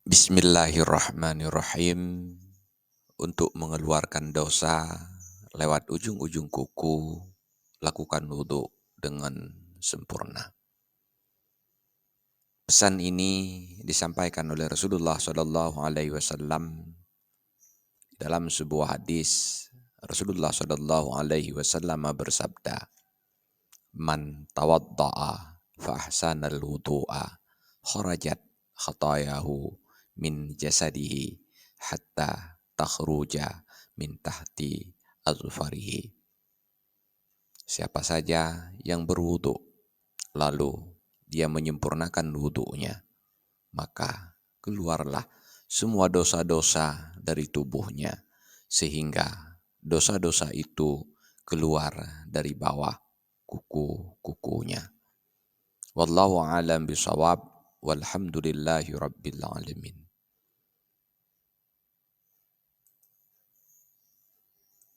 Bismillahirrahmanirrahim. Untuk mengeluarkan dosa lewat ujung-ujung kuku, lakukan wudhu dengan sempurna. Pesan ini disampaikan oleh Rasulullah SAW dalam sebuah hadis. Rasulullah SAW bersabda, "Man tawadda'a fa ahsanal wudu'a, kharajat khatayahu min jasadihi hatta takhruja min tahti azfarihi." Siapa saja yang berwudu lalu dia menyempurnakan wudunya, maka keluarlah semua dosa-dosa dari tubuhnya, sehingga dosa-dosa itu keluar dari bawah kuku-kukunya. Wallahu a'lam bishawab. Walhamdulillahi rabbil alamin.